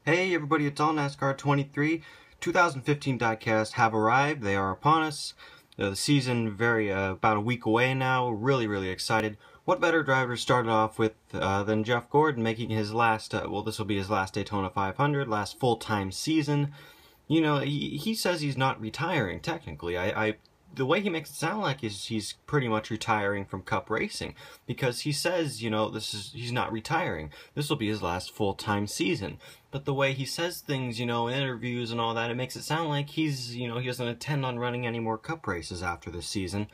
Hey everybody, it's all NASCAR 23. 2015 Diecast have arrived. They are upon us. The season about a week away now. Really excited. What better driver started off with than Jeff Gordon, making his last, this will be his last Daytona 500, last full-time season. You know, he says he's not retiring, technically. The way he makes it sound like he's pretty much retiring from Cup racing, because he says, you know, he's not retiring. This will be his last full-time season. But the way he says things, you know, in interviews and all that, it makes it sound like he doesn't intend on running any more Cup races after this season.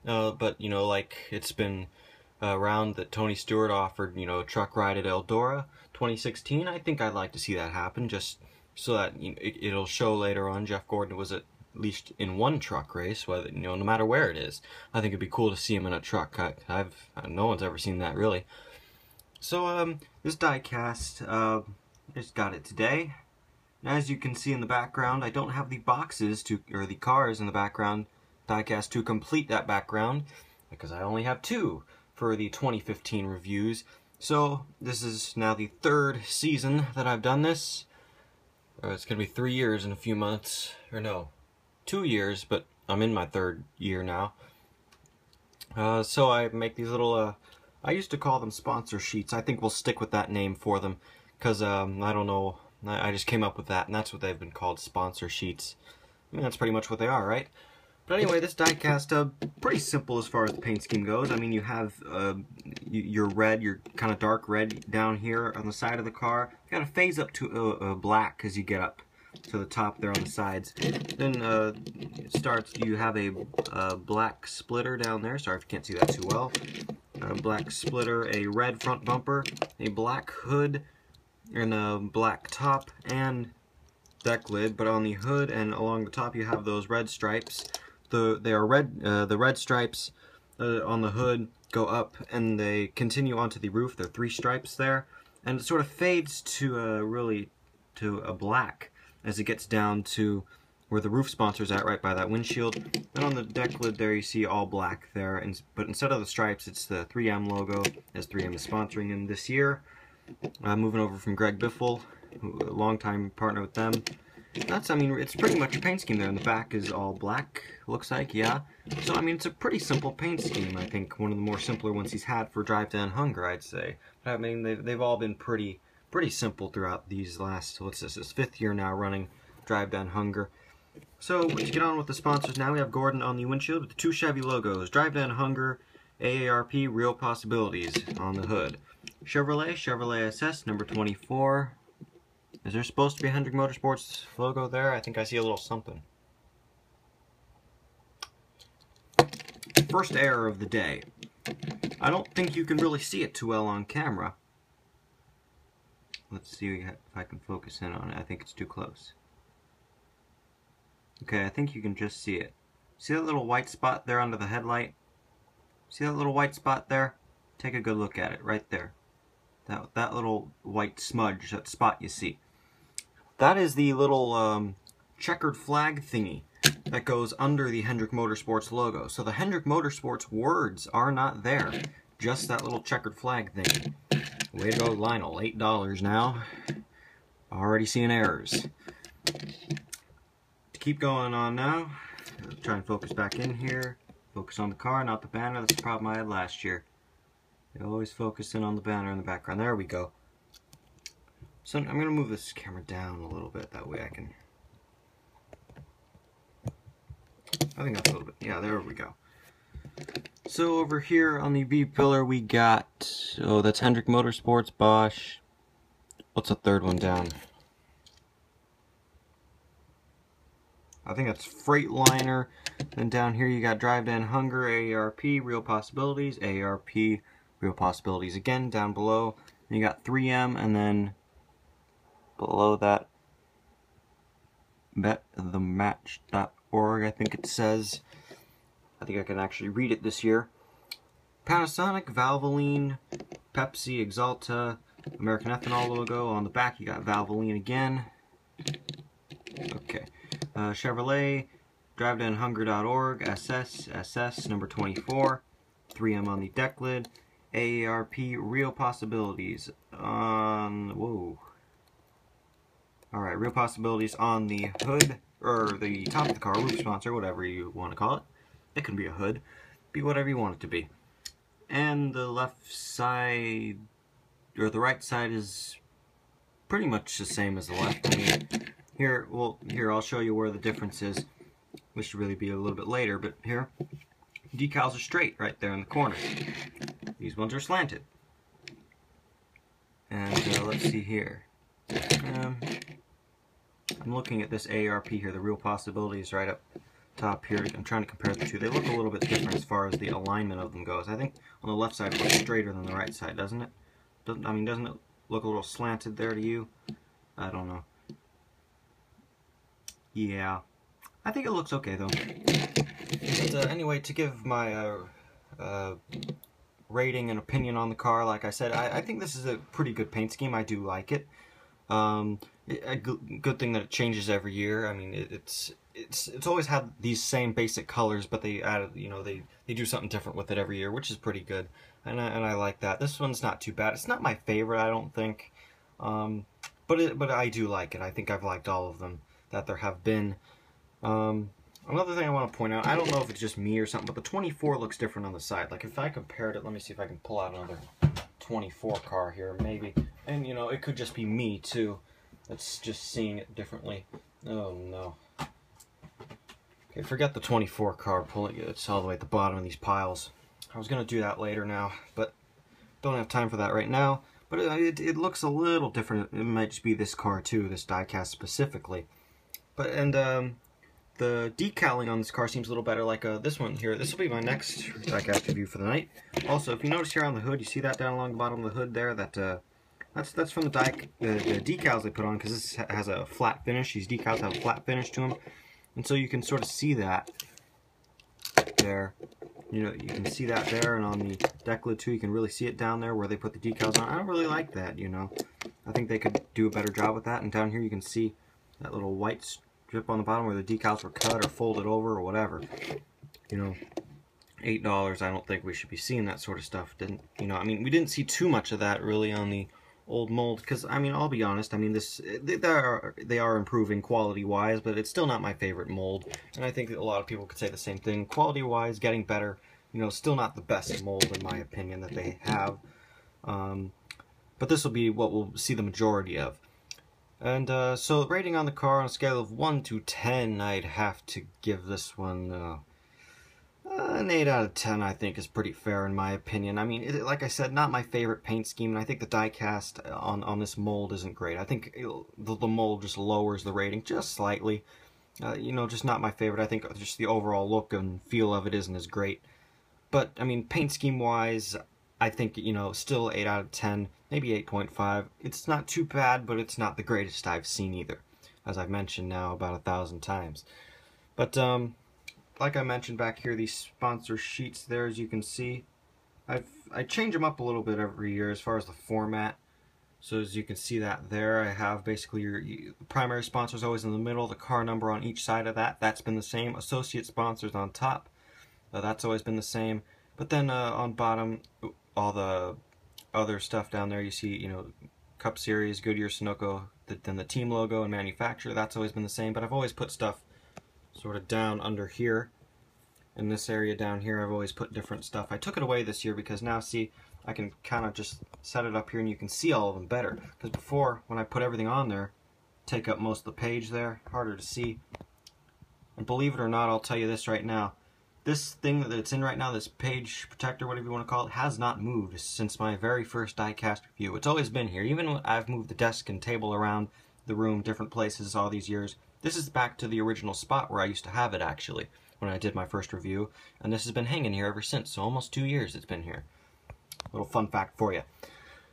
But, you know, like it's been around that Tony Stewart offered, you know, a truck ride at Eldora 2016. I think I'd like to see that happen, just so that it'll show later on Jeff Gordon was at least in one truck race, whether, you know, no matter where it is. I think it'd be cool to see him in a truck. No one's ever seen that, really. So this diecast, I just got it today. And as you can see in the background, I don't have the boxes or the cars in the background diecast to complete that background, because I only have two for the 2015 reviews. So this is now the third season that I've done this. It's gonna be 3 years in a few months, or no, 2 years, but I'm in my third year now. So I make these little, I used to call them sponsor sheets. I think we'll stick with that name for them, because I don't know, I just came up with that, and that's what they've been called, sponsor sheets. I mean, that's pretty much what they are, right? But anyway, this diecast, pretty simple as far as the paint scheme goes. I mean, you have your red, your kind of dark red down here on the side of the car. You got to phase up to black as you get up to the top there on the sides. Then you have a black splitter down there. Sorry if you can't see that too well. A black splitter, a red front bumper, a black hood, and a black top and deck lid. But on the hood and along the top, you have those red stripes. They are red. The red stripes on the hood go up and they continue onto the roof. There are 3 stripes there, and it sort of fades to a black as it gets down to where the roof sponsor's at, right by that windshield. And on the deck lid there, you see all black there, but instead of the stripes, it's the 3M logo, as 3M is sponsoring in this year. Moving over from Greg Biffle, a longtime partner with them. I mean, it's pretty much a paint scheme there, and the back is all black, looks like, yeah. So, I mean, it's a pretty simple paint scheme, I think. One of the more simpler ones he's had for Drive Down Hunger, I'd say. But, I mean, they've all been pretty simple throughout these last, what's this, 5th year now running Drive Down Hunger. So, let's get on with the sponsors now. We have Gordon on the windshield with the 2 Chevy logos, Drive Down Hunger, AARP, Real Possibilities on the hood. Chevrolet SS, number 24. Is there supposed to be a Hendrick Motorsports logo there? I think I see a little something. First error of the day. I don't think you can really see it too well on camera. Let's see if I can focus in on it. I think it's too close. Okay, I think you can just see it. See that little white spot there under the headlight? See that little white spot there? Take a good look at it, right there. That little white smudge, that spot you see. That is the little checkered flag thingy that goes under the Hendrick Motorsports logo. So the Hendrick Motorsports words are not there, just that little checkered flag thing. Way to go, Lionel. $8 now. Already seeing errors. To keep going on now, I'll try and focus back in here. Focus on the car, not the banner. That's the problem I had last year. You always focus in on the banner in the background. There we go. So I'm going to move this camera down a little bit. That way I can... I think that's a little bit... Yeah, there we go. So over here on the B pillar we got... Oh, that's Hendrick Motorsports, Bosch. What's the third one down? I think that's Freightliner. Then down here you got Drive Down Hunger, AARP, Real Possibilities, AARP, Real Possibilities again, down below. And you got 3M, and then below that, betthematch.org, I think it says. I think I can actually read it this year. Panasonic, Valvoline, Pepsi, Exalta, American Ethanol logo. On the back you got Valvoline again. Okay. Chevrolet, drivedownhunger.org, SS, number 24. 3M on the deck lid. AARP Real Possibilities on, whoa, Alright, real possibilities on the hood, or the top of the car, roof sponsor, whatever you want to call it. It can be a hood, be whatever you want it to be. And the left side, or the right side, is pretty much the same as the left. I mean, here I'll show you where the difference is. This should really be a little bit later, but here, decals are straight right there in the corner. These ones are slanted. And let's see here. I'm looking at this ARP here, the real possibilities right up top here. I'm trying to compare the two. They look a little bit different as far as the alignment of them goes. I think on the left side it looks straighter than the right side, doesn't it? Doesn't it look a little slanted there to you? I don't know. Yeah. I think it looks okay though. But anyway, to give my rating and opinion on the car, like I said, I think this is a pretty good paint scheme. I do like it. A good thing that it changes every year. I mean, it's always had these same basic colors, but they added, they do something different with it every year, which is pretty good, and I like that. This one's not too bad. It's not my favorite, I don't think, but I do like it. I think I've liked all of them that there have been. Another thing I want to point out, I don't know if it's just me or something, but the 24 looks different on the side. Like if I compared it, let me see if I can pull out another 24 car here, maybe. And it could just be me too. It's just seeing it differently. Oh no. Okay, forget the 24 car pulling it. It's all the way at the bottom of these piles. I was gonna do that later now, but don't have time for that right now. But it looks a little different. It might just be this car too, this diecast specifically. But the decaling on this car seems a little better, like this one here. This will be my next diecast review for the night. Also, if you notice here on the hood, you see that down along the bottom of the hood there, that's from the decals they put on, because this has a flat finish. These decals have a flat finish to them, and so you can sort of see that there. You can see that there, and on the deck lid too, you can really see it down there where they put the decals on. I don't really like that, I think they could do a better job with that. And down here you can see that little white strip on the bottom where the decals were cut or folded over or whatever. $8, I don't think we should be seeing that sort of stuff. I mean, we didn't see too much of that really on the old mold, because I mean, I'll be honest, I mean, they are improving quality wise, but it's still not my favorite mold, and I think that a lot of people could say the same thing. Quality wise, getting better, still not the best mold in my opinion that they have, but this will be what we'll see the majority of. And so rating on the car on a scale of 1 to 10, I'd have to give this one an 8 out of 10, I think, is pretty fair in my opinion. I mean, like I said, not my favorite paint scheme, and I think the diecast on this mold isn't great. I think the mold just lowers the rating just slightly. Just not my favorite. I think just the overall look and feel of it isn't as great. But, I mean, paint scheme-wise, I think, still 8 out of 10, maybe 8.5. It's not too bad, but it's not the greatest I've seen either, as I've mentioned now about 1,000 times. But, like I mentioned back here, these sponsor sheets there, as you can see, I change them up a little bit every year as far as the format. So as you can see that there, I have basically your primary sponsors always in the middle, the car number on each side of that. That's been the same. Associate sponsors on top. That's always been the same. But then on bottom, all the other stuff down there, you see, Cup Series, Goodyear, Sunoco, then the team logo and manufacturer. That's always been the same. But I've always put stuff sort of down under here. In this area down here, I've always put different stuff. I took it away this year because now, see, I can kind of just set it up here and you can see all of them better. Because before, when I put everything on there, take up most of the page there, harder to see. And believe it or not, I'll tell you this right now. This thing that it's in right now, this page protector, whatever you want to call it, has not moved since my very first diecast review. It's always been here. Even when I've moved the desk and table around the room, different places all these years, this is back to the original spot where I used to have it, actually, when I did my first review. And this has been hanging here ever since, so almost 2 years it's been here. Little fun fact for you.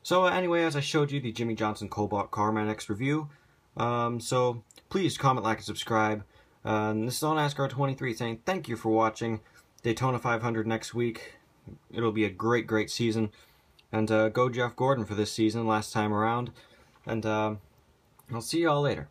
So anyway, as I showed you, the Jimmie Johnson Kobalt car, my next review. So please comment, like, and subscribe. This is on NASCAR 23 saying thank you for watching. Daytona 500 next week. It'll be a great, great season. And go Jeff Gordon for this season, last time around. And I'll see y'all later.